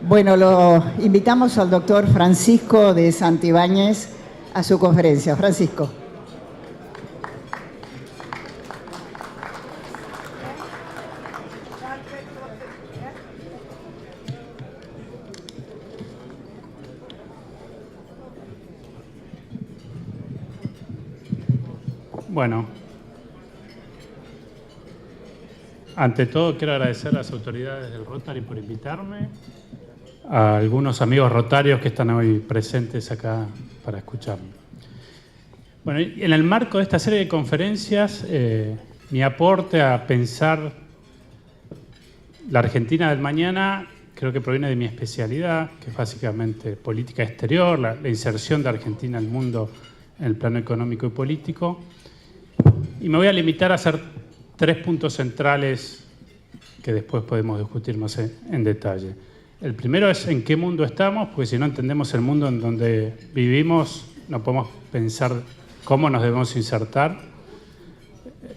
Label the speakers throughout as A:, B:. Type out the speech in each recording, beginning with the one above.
A: Bueno, lo invitamos al doctor Francisco de Santibáñez a su conferencia. Francisco.
B: Bueno, ante todo quiero agradecer a las autoridades del Rotary por invitarme, a algunos amigos rotarios que están hoy presentes acá para escucharme. Bueno, en el marco de esta serie de conferencias, mi aporte a pensar la Argentina del mañana creo que proviene de mi especialidad, que es básicamente política exterior, la inserción de Argentina al mundo en el plano económico y político. Y me voy a limitar a hacer 3 puntos centrales que después podemos discutir más en detalle. El primero es en qué mundo estamos, porque si no entendemos el mundo en donde vivimos, no podemos pensar cómo nos debemos insertar.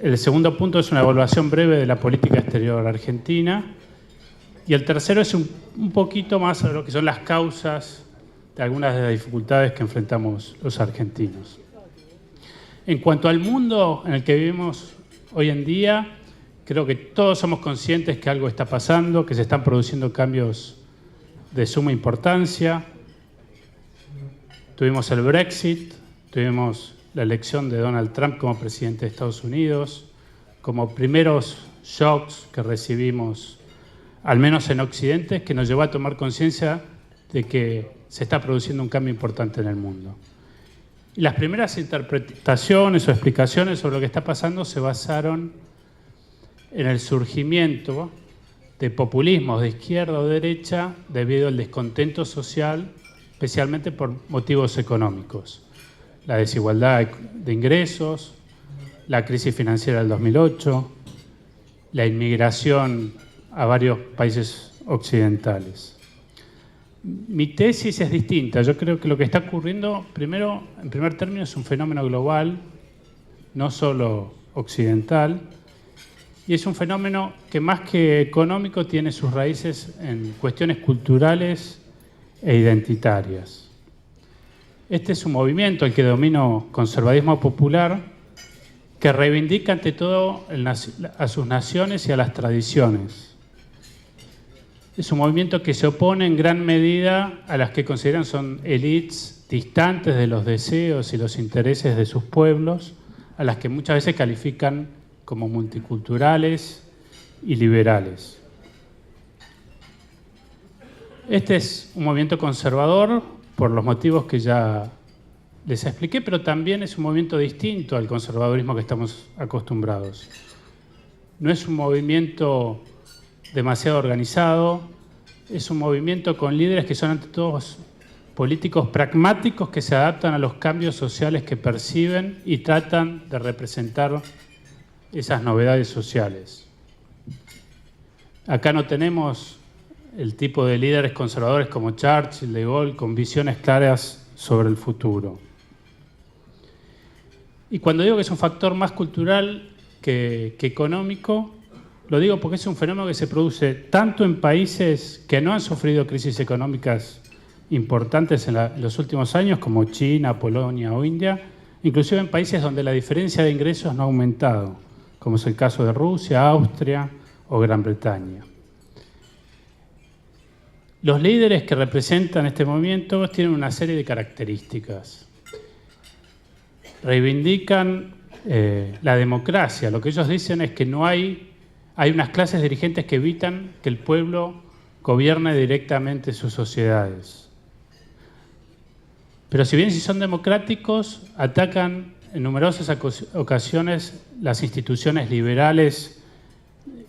B: El segundo punto es una evaluación breve de la política exterior argentina. Y el tercero es un poquito más a lo que son las causas de algunas de las dificultades que enfrentamos los argentinos. En cuanto al mundo en el que vivimos hoy en día, creo que todos somos conscientes que algo está pasando, que se están produciendo cambios de suma importancia. Tuvimos el Brexit, tuvimos la elección de Donald Trump como presidente de Estados Unidos, como primeros shocks que recibimos, al menos en Occidente, que nos llevó a tomar conciencia de que se está produciendo un cambio importante en el mundo. Y las primeras interpretaciones o explicaciones sobre lo que está pasando se basaron en el surgimiento de populismos de izquierda o derecha debido al descontento social, especialmente por motivos económicos. La desigualdad de ingresos, la crisis financiera del 2008, la inmigración a varios países occidentales. Mi tesis es distinta. Yo creo que lo que está ocurriendo, primero, en primer término, es un fenómeno global, no solo occidental, y es un fenómeno que más que económico tiene sus raíces en cuestiones culturales e identitarias. Este es un movimiento, el que domino conservadurismo popular, que reivindica ante todo a sus naciones y a las tradiciones. Es un movimiento que se opone en gran medida a las que consideran son élites distantes de los deseos y los intereses de sus pueblos, a las que muchas veces califican como multiculturales y liberales. Este es un movimiento conservador por los motivos que ya les expliqué, pero también es un movimiento distinto al conservadurismo que estamos acostumbrados. No es un movimiento demasiado organizado, es un movimiento con líderes que son ante todos políticos pragmáticos que se adaptan a los cambios sociales que perciben y tratan de representar esas novedades sociales. Acá no tenemos el tipo de líderes conservadores como Churchill, De Gaulle, con visiones claras sobre el futuro. Y cuando digo que es un factor más cultural que económico, lo digo porque es un fenómeno que se produce tanto en países que no han sufrido crisis económicas importantes en los últimos años, como China, Polonia o India, inclusive en países donde la diferencia de ingresos no ha aumentado, como es el caso de Rusia, Austria o Gran Bretaña. Los líderes que representan este movimiento tienen una serie de características. Reivindican la democracia. Lo que ellos dicen es que hay unas clases dirigentes que evitan que el pueblo gobierne directamente sus sociedades. Pero si bien si son democráticos, atacan en numerosas ocasiones las instituciones liberales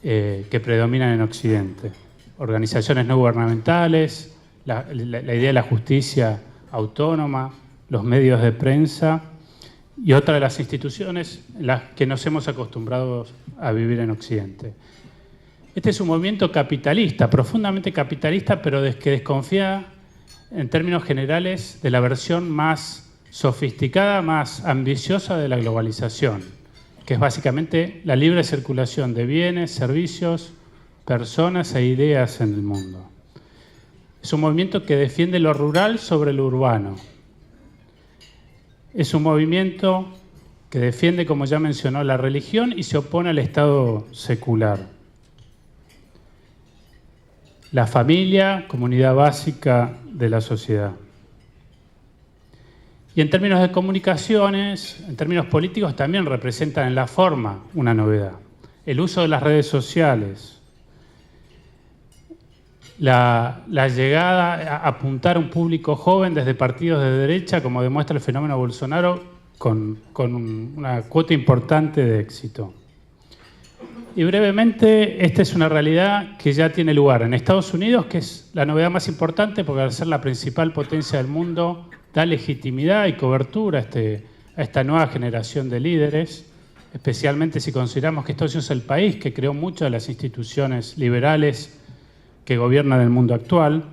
B: que predominan en Occidente. Organizaciones no gubernamentales, la idea de la justicia autónoma, los medios de prensa y otra de las instituciones en las que nos hemos acostumbrado a vivir en Occidente. Este es un movimiento capitalista, profundamente capitalista, pero que desconfía en términos generales de la versión más sofisticada, más ambiciosa de la globalización, que es básicamente la libre circulación de bienes, servicios, personas e ideas en el mundo. Es un movimiento que defiende lo rural sobre lo urbano. Es un movimiento que defiende, como ya mencionó, la religión y se opone al Estado secular. La familia, comunidad básica de la sociedad. Y en términos de comunicaciones, en términos políticos, también representan en la forma una novedad. El uso de las redes sociales, la llegada a apuntar a un público joven desde partidos de derecha, como demuestra el fenómeno Bolsonaro, con una cuota importante de éxito. Y brevemente, esta es una realidad que ya tiene lugar en Estados Unidos, que es la novedad más importante porque al ser la principal potencia del mundo, da legitimidad y cobertura a esta nueva generación de líderes, especialmente si consideramos que Estados Unidos es el país que creó muchas de las instituciones liberales que gobiernan el mundo actual.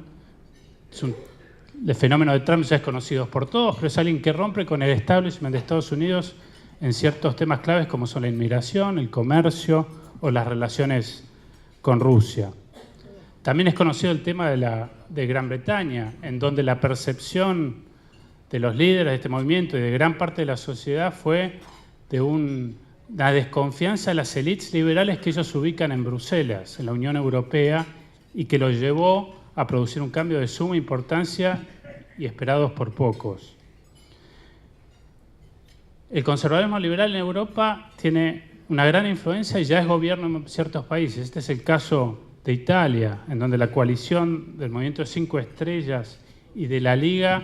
B: El fenómeno de Trump ya es conocido por todos, pero es alguien que rompe con el establishment de Estados Unidos en ciertos temas claves como son la inmigración, el comercio o las relaciones con Rusia. También es conocido el tema de Gran Bretaña, en donde la percepción de los líderes de este movimiento y de gran parte de la sociedad fue de una desconfianza de las élites liberales que ellos ubican en Bruselas, en la Unión Europea, y que los llevó a producir un cambio de suma importancia y esperados por pocos. El conservadurismo liberal en Europa tiene una gran influencia y ya es gobierno en ciertos países. Este es el caso de Italia, en donde la coalición del Movimiento de 5 Estrellas y de la Liga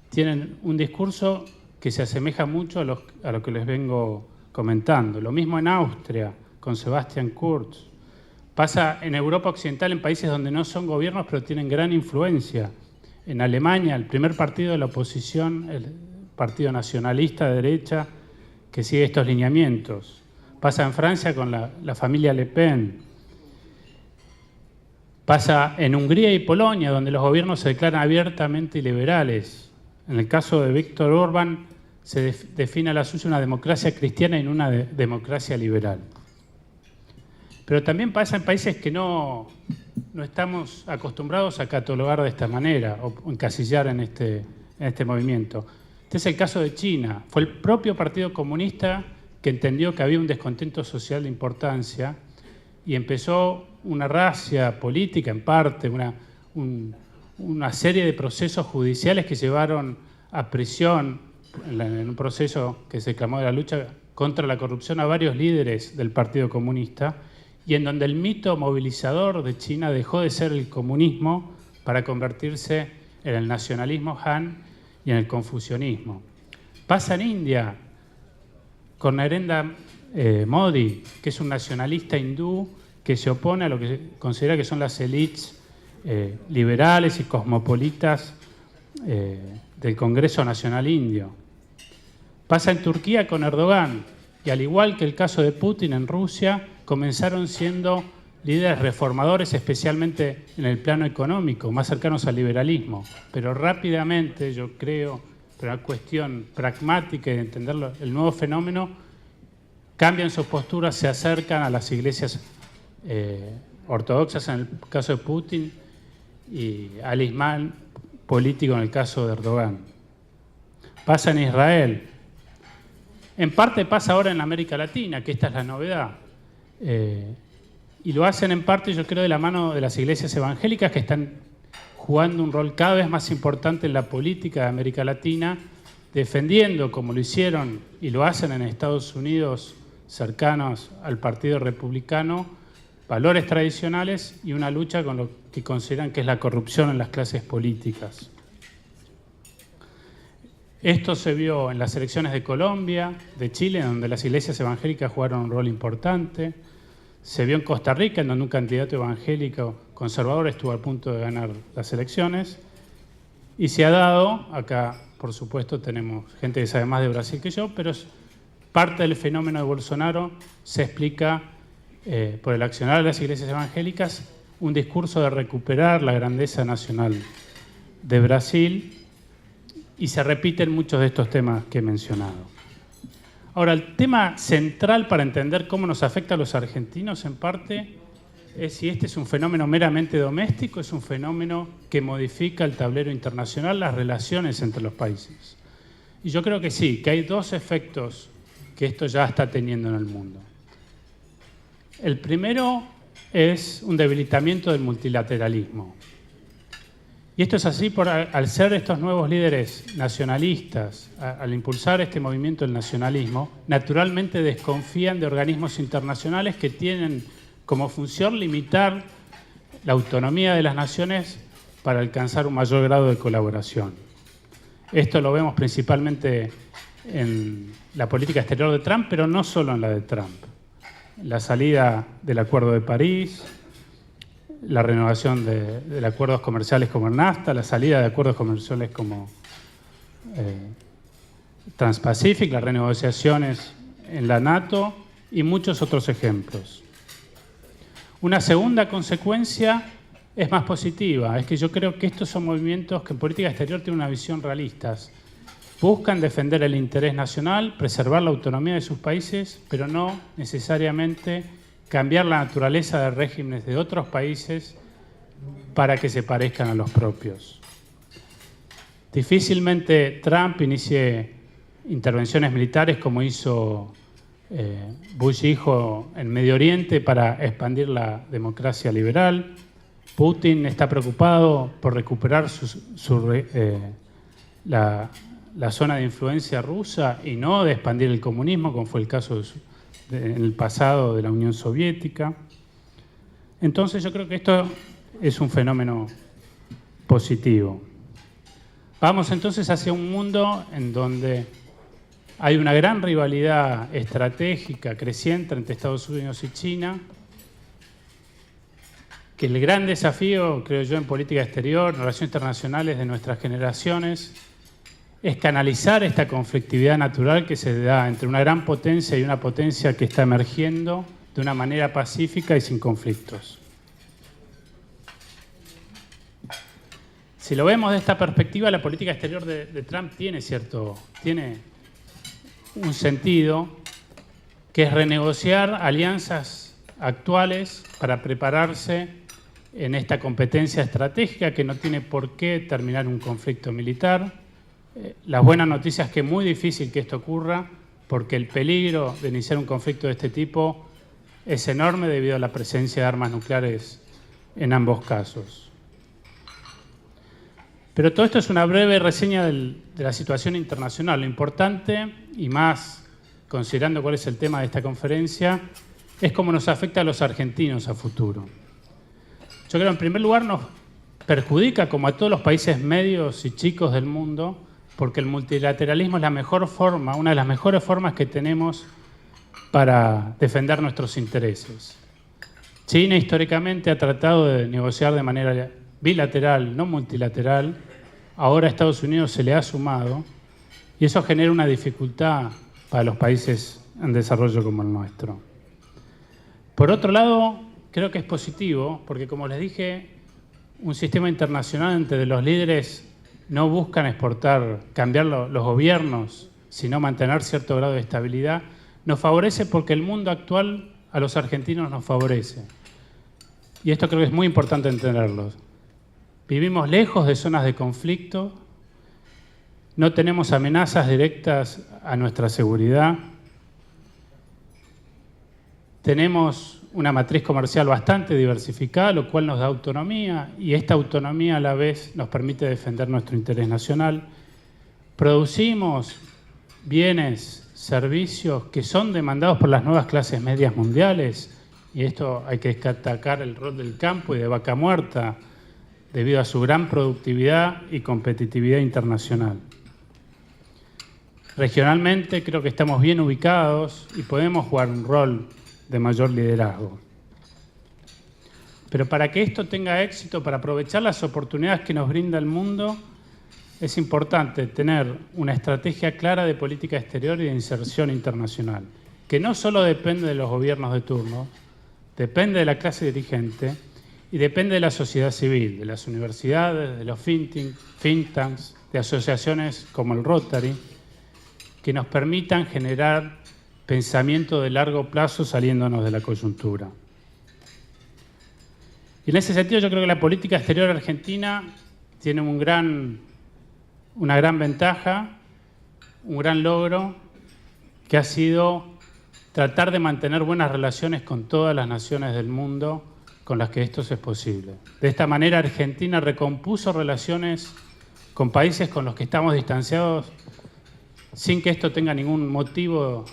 B: tienen un discurso que se asemeja mucho a lo que les vengo comentando. Lo mismo en Austria, con Sebastian Kurz. Pasa en Europa Occidental, en países donde no son gobiernos, pero tienen gran influencia. En Alemania, el primer partido de la oposición, el Partido Nacionalista de derecha, que sigue estos lineamientos. Pasa en Francia con la familia Le Pen. Pasa en Hungría y Polonia, donde los gobiernos se declaran abiertamente liberales. En el caso de Viktor Orbán, se define a la suya una democracia cristiana y no una democracia liberal. Pero también pasa en países que no estamos acostumbrados a catalogar de esta manera o encasillar en este movimiento. Este es el caso de China. Fue el propio Partido Comunista que entendió que había un descontento social de importancia y empezó una racia política, en parte, una serie de procesos judiciales que llevaron a prisión, en un proceso que se clamó de la lucha contra la corrupción, a varios líderes del Partido Comunista, y en donde el mito movilizador de China dejó de ser el comunismo para convertirse en el nacionalismo Han y en el confucianismo. Pasa en India con Narendra Modi, que es un nacionalista hindú que se opone a lo que se considera que son las élites liberales y cosmopolitas del Congreso Nacional Indio. Pasa en Turquía con Erdogan, y al igual que el caso de Putin en Rusia, comenzaron siendo líderes reformadores, especialmente en el plano económico, más cercanos al liberalismo. Pero rápidamente, yo creo, por una cuestión pragmática y de entender el nuevo fenómeno, cambian sus posturas, se acercan a las iglesias ortodoxas en el caso de Putin y al Islam político en el caso de Erdogan. Pasa en Israel. En parte pasa ahora en América Latina, que esta es la novedad. Y lo hacen en parte, yo creo, de la mano de las iglesias evangélicas que están jugando un rol cada vez más importante en la política de América Latina, defendiendo, como lo hicieron y lo hacen en Estados Unidos, cercanos al Partido Republicano, valores tradicionales y una lucha con lo que consideran que es la corrupción en las clases políticas. Esto se vio en las elecciones de Colombia, de Chile, donde las iglesias evangélicas jugaron un rol importante. Se vio en Costa Rica, en donde un candidato evangélico conservador estuvo al punto de ganar las elecciones. Y se ha dado, acá por supuesto tenemos gente que sabe más de Brasil que yo, pero parte del fenómeno de Bolsonaro se explica por el accionar de las iglesias evangélicas, un discurso de recuperar la grandeza nacional de Brasil, y se repiten muchos de estos temas que he mencionado. Ahora, el tema central para entender cómo nos afecta a los argentinos, en parte, es si este es un fenómeno meramente doméstico, es un fenómeno que modifica el tablero internacional, las relaciones entre los países. Y yo creo que sí, que hay dos efectos que esto ya está teniendo en el mundo. El primero es un debilitamiento del multilateralismo. Y esto es así al ser estos nuevos líderes nacionalistas, al impulsar este movimiento del nacionalismo, naturalmente desconfían de organismos internacionales que tienen como función limitar la autonomía de las naciones para alcanzar un mayor grado de colaboración. Esto lo vemos principalmente en la política exterior de Trump, pero no solo en la de Trump. La salida del Acuerdo de París, la renovación de acuerdos comerciales como el NAFTA, la salida de acuerdos comerciales como Trans-Pacific, las renegociaciones en la NATO y muchos otros ejemplos. Una segunda consecuencia es más positiva, es que yo creo que estos son movimientos que en política exterior tienen una visión realista. Buscan defender el interés nacional, preservar la autonomía de sus países, pero no necesariamente cambiar la naturaleza de regímenes de otros países para que se parezcan a los propios. Difícilmente Trump inicie intervenciones militares como hizo Bush hijo en Medio Oriente para expandir la democracia liberal. Putin está preocupado por recuperar la zona de influencia rusa y no de expandir el comunismo, como fue el caso en el pasado de la Unión Soviética. Entonces yo creo que esto es un fenómeno positivo. Vamos entonces hacia un mundo en donde hay una gran rivalidad estratégica creciente entre Estados Unidos y China, que el gran desafío, creo yo, en política exterior, en relaciones internacionales de nuestras generaciones, es canalizar esta conflictividad natural que se da entre una gran potencia y una potencia que está emergiendo de una manera pacífica y sin conflictos. Si lo vemos de esta perspectiva, la política exterior de Trump tiene un sentido, que es renegociar alianzas actuales para prepararse en esta competencia estratégica que no tiene por qué terminar un conflicto militar. La buena noticia es que es muy difícil que esto ocurra porque el peligro de iniciar un conflicto de este tipo es enorme debido a la presencia de armas nucleares en ambos casos. Pero todo esto es una breve reseña de la situación internacional. Lo importante, y más considerando cuál es el tema de esta conferencia, es cómo nos afecta a los argentinos a futuro. Yo creo, en primer lugar, nos perjudica, como a todos los países medios y chicos del mundo, porque el multilateralismo es la mejor forma, una de las mejores formas que tenemos para defender nuestros intereses. China históricamente ha tratado de negociar de manera bilateral, no multilateral. Ahora a Estados Unidos se le ha sumado y eso genera una dificultad para los países en desarrollo como el nuestro. Por otro lado, creo que es positivo porque, como les dije, un sistema internacional entre los líderes no buscan cambiar los gobiernos, sino mantener cierto grado de estabilidad, nos favorece porque el mundo actual a los argentinos nos favorece. Y esto creo que es muy importante entenderlo. Vivimos lejos de zonas de conflicto, no tenemos amenazas directas a nuestra seguridad, tenemos una matriz comercial bastante diversificada, lo cual nos da autonomía y esta autonomía a la vez nos permite defender nuestro interés nacional. Producimos bienes, servicios que son demandados por las nuevas clases medias mundiales y esto hay que destacar el rol del campo y de Vaca Muerta debido a su gran productividad y competitividad internacional. Regionalmente creo que estamos bien ubicados y podemos jugar un rol de mayor liderazgo. Pero para que esto tenga éxito, para aprovechar las oportunidades que nos brinda el mundo, es importante tener una estrategia clara de política exterior y de inserción internacional, que no solo depende de los gobiernos de turno, depende de la clase dirigente y depende de la sociedad civil, de las universidades, de los think tanks, de asociaciones como el Rotary, que nos permitan generar pensamiento de largo plazo saliéndonos de la coyuntura. Y en ese sentido yo creo que la política exterior argentina tiene una gran ventaja, un gran logro, que ha sido tratar de mantener buenas relaciones con todas las naciones del mundo con las que esto es posible. De esta manera Argentina recompuso relaciones con países con los que estamos distanciados sin que esto tenga ningún motivo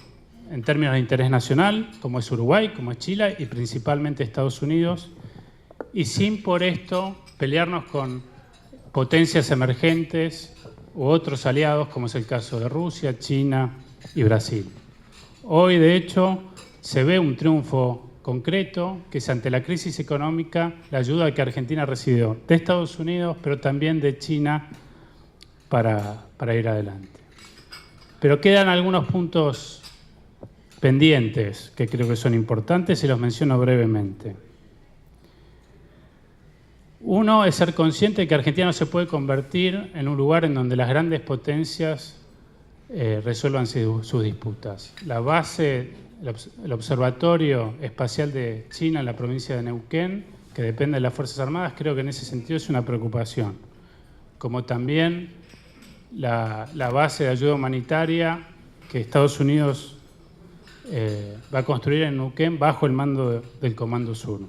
B: en términos de interés nacional, como es Uruguay, como es Chile y principalmente Estados Unidos, y sin por esto pelearnos con potencias emergentes u otros aliados, como es el caso de Rusia, China y Brasil. Hoy, de hecho, se ve un triunfo concreto, que es ante la crisis económica, la ayuda que Argentina recibió de Estados Unidos, pero también de China para ir adelante. Pero quedan algunos puntos pendientes que creo que son importantes y los menciono brevemente. Uno es ser consciente de que Argentina no se puede convertir en un lugar en donde las grandes potencias resuelvan sus disputas. La base, el Observatorio Espacial de China en la provincia de Neuquén, que depende de las Fuerzas Armadas, creo que en ese sentido es una preocupación. Como también la base de ayuda humanitaria que Estados Unidos va a construir en Neuquén bajo el mando del Comando Sur.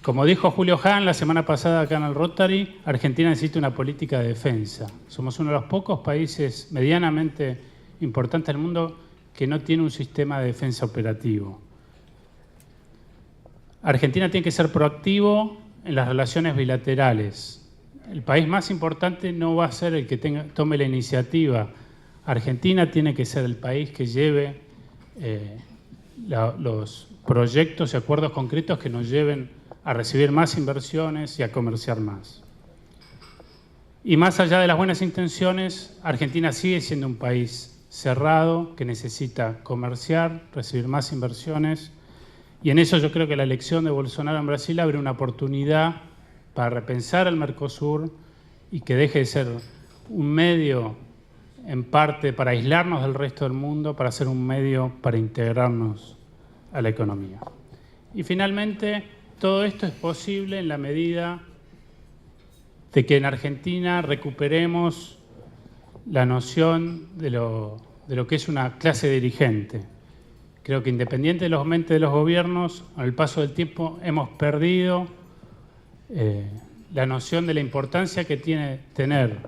B: Como dijo Julio Hahn la semana pasada acá en el Rotary, Argentina necesita una política de defensa. Somos uno de los pocos países medianamente importantes del mundo que no tiene un sistema de defensa operativo. Argentina tiene que ser proactivo en las relaciones bilaterales. El país más importante no va a ser el que tome la iniciativa. Argentina tiene que ser el país que lleve los proyectos y acuerdos concretos que nos lleven a recibir más inversiones y a comerciar más. Y más allá de las buenas intenciones, Argentina sigue siendo un país cerrado que necesita comerciar, recibir más inversiones, y en eso yo creo que la elección de Bolsonaro en Brasil abre una oportunidad para repensar el Mercosur y que deje de ser un medio en parte para aislarnos del resto del mundo, para ser un medio para integrarnos a la economía. Y finalmente, todo esto es posible en la medida de que en Argentina recuperemos la noción de lo que es una clase dirigente. Creo que independientemente de los gobiernos, con el paso del tiempo hemos perdido la noción de la importancia que tiene tener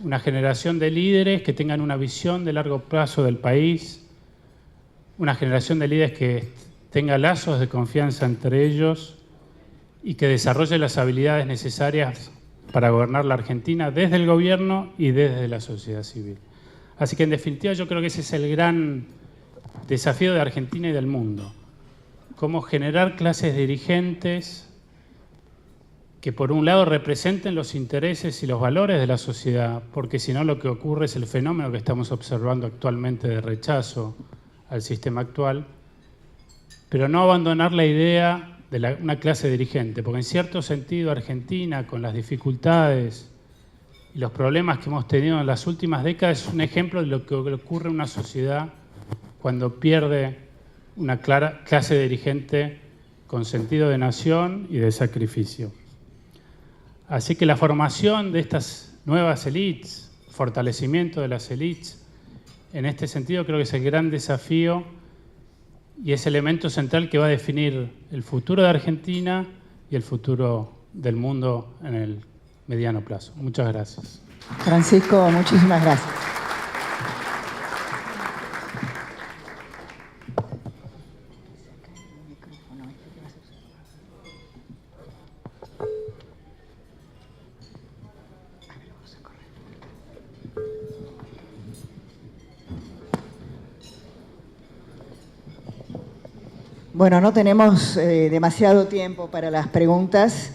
B: una generación de líderes que tengan una visión de largo plazo del país, una generación de líderes que tenga lazos de confianza entre ellos y que desarrolle las habilidades necesarias para gobernar la Argentina desde el gobierno y desde la sociedad civil. Así que en definitiva yo creo que ese es el gran desafío de Argentina y del mundo. Cómo generar clases dirigentes que por un lado representen los intereses y los valores de la sociedad, porque si no lo que ocurre es el fenómeno que estamos observando actualmente de rechazo al sistema actual, pero no abandonar la idea de una clase dirigente, porque en cierto sentido Argentina, con las dificultades y los problemas que hemos tenido en las últimas décadas, es un ejemplo de lo que ocurre en una sociedad cuando pierde una clara clase dirigente con sentido de nación y de sacrificio. Así que la formación de estas nuevas élites, fortalecimiento de las élites, en este sentido creo que es el gran desafío y es el elemento central que va a definir el futuro de Argentina y el futuro del mundo en el mediano plazo. Muchas gracias.
A: Francisco, muchísimas gracias. Bueno, no tenemos demasiado tiempo para las preguntas,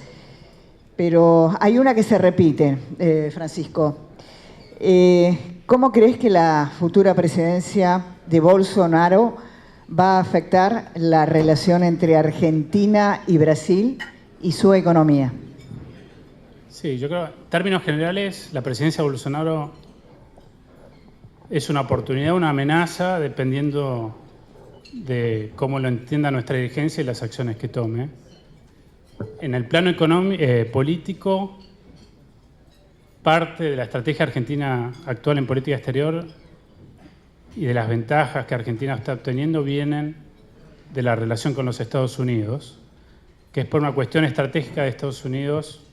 A: pero hay una que se repite, Francisco. ¿Cómo crees que la futura presidencia de Bolsonaro va a afectar la relación entre Argentina y Brasil y su economía?
B: Sí, yo creo, en términos generales, la presidencia de Bolsonaro es una oportunidad, una amenaza, dependiendo de cómo lo entienda nuestra dirigencia y las acciones que tome. En el plano político, parte de la estrategia argentina actual en política exterior y de las ventajas que Argentina está obteniendo vienen de la relación con los Estados Unidos, que es por una cuestión estratégica de Estados Unidos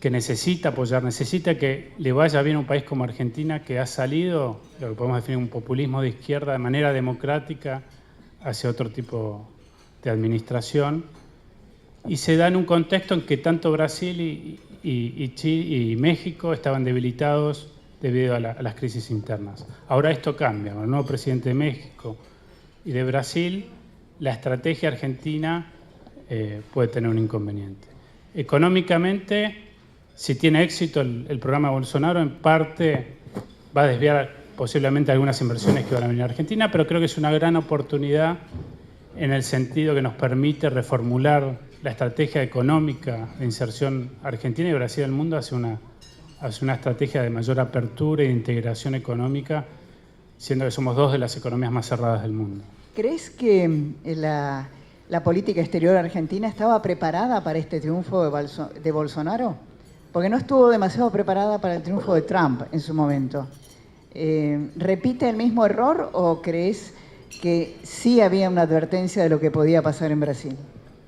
B: que necesita apoyar, necesita que le vaya bien a un país como Argentina, que ha salido, lo que podemos definir un populismo de izquierda, de manera democrática hacia otro tipo de administración, y se da en un contexto en que tanto Brasil y Chile y México estaban debilitados debido a las crisis internas. Ahora esto cambia, con el nuevo presidente de México y de Brasil, la estrategia argentina puede tener un inconveniente. Económicamente, si tiene éxito el programa de Bolsonaro, en parte va a desviar posiblemente algunas inversiones que van a venir a Argentina, pero creo que es una gran oportunidad en el sentido que nos permite reformular la estrategia económica de inserción argentina y Brasil del mundo hacia una estrategia de mayor apertura e integración económica, siendo que somos dos de las economías más cerradas del mundo.
A: ¿Crees que la política exterior argentina estaba preparada para este triunfo de Bolsonaro? Porque no estuvo demasiado preparada para el triunfo de Trump en su momento. ¿Repite el mismo error o crees que sí había una advertencia de lo que podía pasar en Brasil?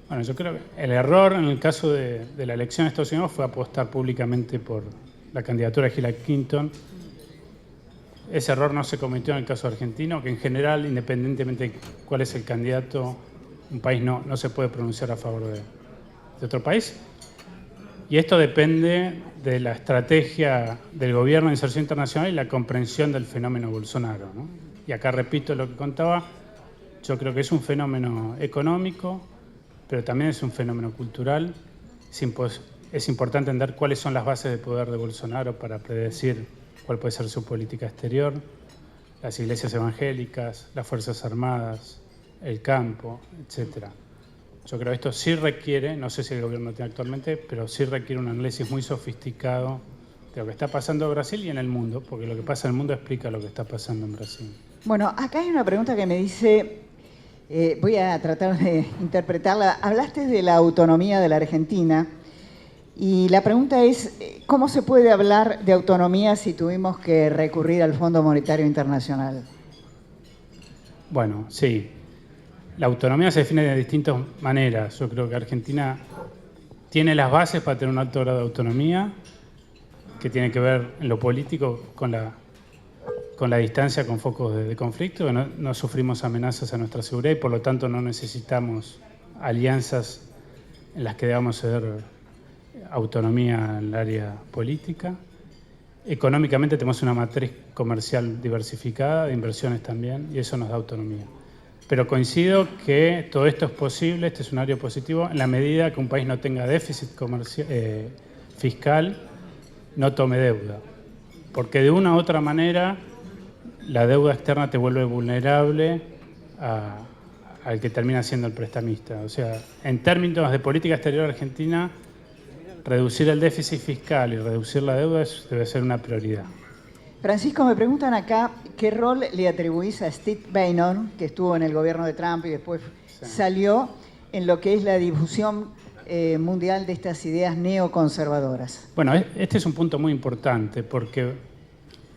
B: Bueno, yo creo que el error en el caso de la elección de Estados Unidos fue apostar públicamente por la candidatura de Hillary Clinton. Ese error no se cometió en el caso argentino, que en general, independientemente de cuál es el candidato, un país no se puede pronunciar a favor de otro país. Y esto depende de la estrategia del gobierno de inserción internacional y la comprensión del fenómeno Bolsonaro, ¿no? Y acá repito lo que contaba, yo creo que es un fenómeno económico, pero también es un fenómeno cultural. Es importante entender cuáles son las bases de poder de Bolsonaro para predecir cuál puede ser su política exterior, las iglesias evangélicas, las Fuerzas Armadas, el campo, etcétera. Yo creo que esto sí requiere, no sé si el gobierno tiene actualmente, pero sí requiere un análisis muy sofisticado de lo que está pasando en Brasil y en el mundo, porque lo que pasa en el mundo explica lo que está pasando en Brasil.
A: Bueno, acá hay una pregunta que me dice, voy a tratar de interpretarla. Hablaste de la autonomía de la Argentina y la pregunta es, ¿cómo se puede hablar de autonomía si tuvimos que recurrir al Fondo Monetario Internacional?
B: Bueno, sí. La autonomía se define de distintas maneras. Yo creo que Argentina tiene las bases para tener un alto grado de autonomía, que tiene que ver en lo político con la distancia con focos de conflicto, que no sufrimos amenazas a nuestra seguridad y por lo tanto no necesitamos alianzas en las que debamos ceder autonomía en el área política. Económicamente tenemos una matriz comercial diversificada, de inversiones también, y eso nos da autonomía. Pero coincido que todo esto es posible, este escenario positivo, en la medida que un país no tenga déficit fiscal, no tome deuda. Porque de una u otra manera, la deuda externa te vuelve vulnerable al que termina siendo el prestamista. O sea, en términos de política exterior argentina, reducir el déficit fiscal y reducir la deuda debe ser una prioridad.
A: Francisco, me preguntan acá qué rol le atribuís a Steve Bannon, que estuvo en el gobierno de Trump y después salió en lo que es la difusión mundial de estas ideas neoconservadoras.
B: Bueno, este es un punto muy importante porque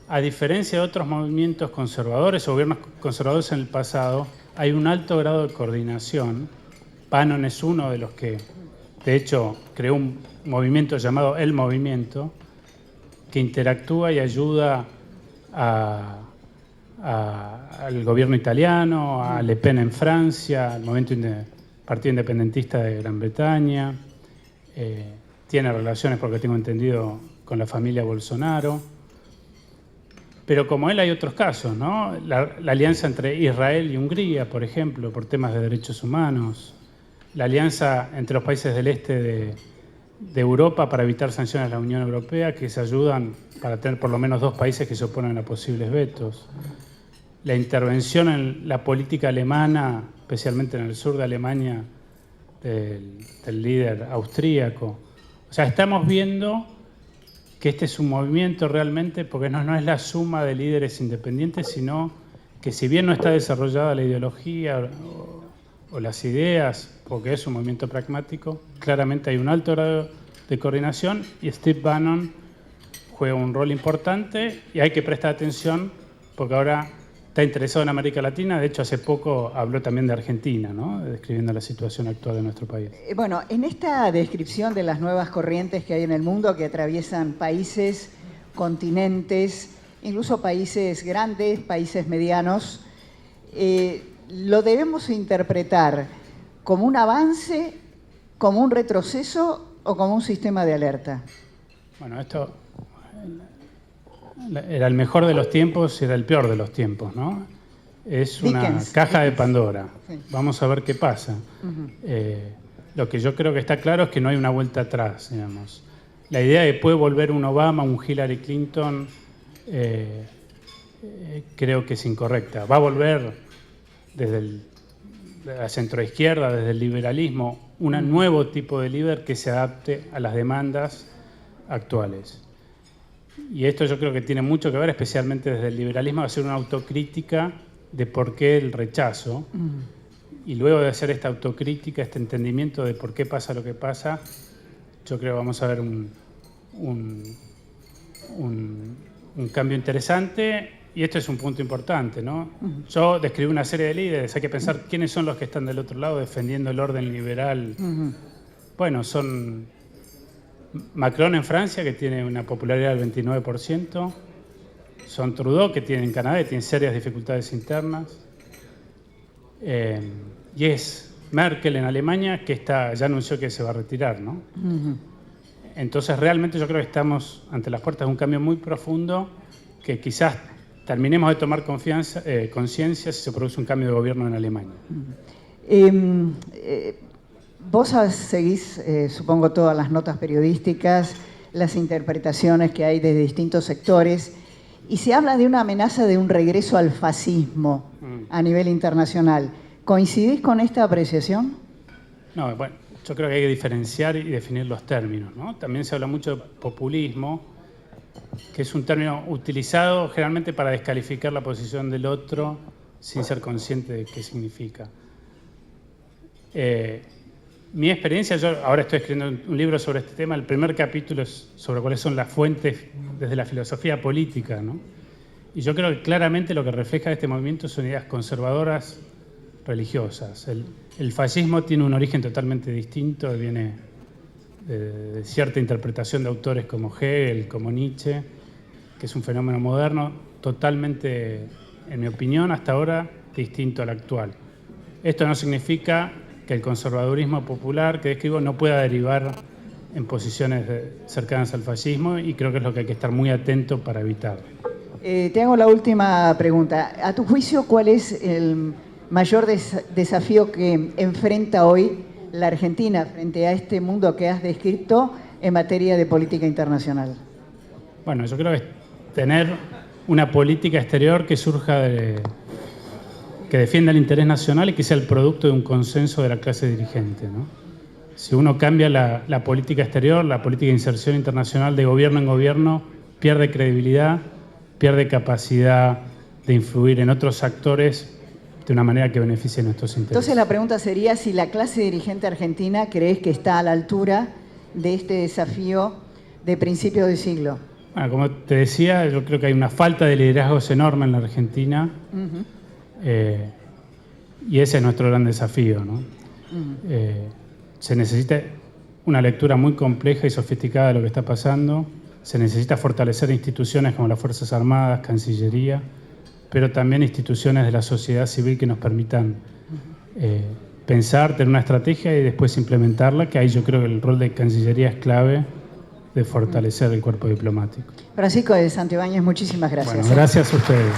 B: a diferencia de otros movimientos conservadores o gobiernos conservadores en el pasado, hay un alto grado de coordinación. Bannon es uno de los que, de hecho, creó un movimiento llamado El Movimiento, que interactúa y ayuda al gobierno italiano, a Le Pen en Francia, al Partido Independentista de Gran Bretaña. Tiene relaciones, porque tengo entendido, con la familia Bolsonaro. Pero como él hay otros casos, ¿no? La alianza entre Israel y Hungría, por ejemplo, por temas de derechos humanos. La alianza entre los países del este de Europa para evitar sanciones a la Unión Europea, que se ayudan para tener por lo menos dos países que se oponen a posibles vetos. La intervención en la política alemana, especialmente en el sur de Alemania, del líder austríaco. O sea, estamos viendo que este es un movimiento realmente, porque no es la suma de líderes independientes, sino que si bien no está desarrollada la ideología o o las ideas, porque es un movimiento pragmático, claramente hay un alto grado de coordinación y Steve Bannon juega un rol importante y hay que prestar atención porque ahora está interesado en América Latina. De hecho, hace poco habló también de Argentina, ¿no? Describiendo la situación actual de nuestro país.
A: Bueno, en esta descripción de las nuevas corrientes que hay en el mundo que atraviesan países, continentes, incluso países grandes, países medianos, ¿lo debemos interpretar como un avance, como un retroceso o como un sistema de alerta?
B: Bueno, esto era el mejor de los tiempos y era el peor de los tiempos, ¿no? Es una caja de Pandora. Sí. Vamos a ver qué pasa. Lo que yo creo que está claro es que no hay una vuelta atrás, digamos. La idea de que puede volver un Obama, un Hillary Clinton, creo que es incorrecta. Va a volver desde la centroizquierda, desde el liberalismo, un nuevo tipo de líder que se adapte a las demandas actuales. Y esto yo creo que tiene mucho que ver, especialmente desde el liberalismo, de hacer una autocrítica de por qué el rechazo. Y luego de hacer esta autocrítica, este entendimiento de por qué pasa lo que pasa, yo creo que vamos a ver un cambio interesante. Y esto es un punto importante, ¿no? Yo describí una serie de líderes, hay que pensar quiénes son los que están del otro lado defendiendo el orden liberal. Bueno, son Macron en Francia, que tiene una popularidad del 29%, son Trudeau, que tiene en Canadá, y tiene serias dificultades internas, y es Merkel en Alemania, que ya anunció que se va a retirar, ¿no? Entonces realmente yo creo que estamos ante las puertas de un cambio muy profundo que quizás terminemos de tomar conciencia si se produce un cambio de gobierno en Alemania.
A: Vos seguís, supongo, todas las notas periodísticas, las interpretaciones que hay desde distintos sectores, y se habla de una amenaza de un regreso al fascismo a nivel internacional. ¿Coincidís con esta apreciación?
B: No, bueno, yo creo que hay que diferenciar y definir los términos, ¿no? También se habla mucho de populismo, que es un término utilizado generalmente para descalificar la posición del otro sin ser consciente de qué significa. Mi experiencia, yo ahora estoy escribiendo un libro sobre este tema, el primer capítulo es sobre cuáles son las fuentes desde la filosofía política, ¿no? Y yo creo que claramente lo que refleja este movimiento son ideas conservadoras religiosas. El fascismo tiene un origen totalmente distinto, viene de cierta interpretación de autores como Hegel, como Nietzsche, que es un fenómeno moderno, totalmente, en mi opinión, hasta ahora, distinto al actual. Esto no significa que el conservadurismo popular que describo no pueda derivar en posiciones cercanas al fascismo, y creo que es lo que hay que estar muy atento para evitar.
A: Te hago la última pregunta. A tu juicio, ¿cuál es el mayor desafío que enfrenta hoy la Argentina frente a este mundo que has descrito en materia de política internacional?
B: Bueno, yo creo que es tener una política exterior que surja que defienda el interés nacional y que sea el producto de un consenso de la clase dirigente, ¿no? Si uno cambia la política exterior, la política de inserción internacional de gobierno en gobierno, pierde credibilidad, pierde capacidad de influir en otros actores de una manera que beneficie nuestros intereses.
A: Entonces la pregunta sería si la clase dirigente argentina crees que está a la altura de este desafío de principios de siglo.
B: Bueno, como te decía, yo creo que hay una falta de liderazgos enorme en la Argentina, y ese es nuestro gran desafío, ¿no? Se necesita una lectura muy compleja y sofisticada de lo que está pasando, se necesita fortalecer instituciones como las Fuerzas Armadas, Cancillería, pero también instituciones de la sociedad civil que nos permitan pensar, tener una estrategia y después implementarla, que ahí yo creo que el rol de Cancillería es clave de fortalecer el cuerpo diplomático.
A: Francisco de Santibáñez, muchísimas gracias.
B: Bueno, gracias a ustedes.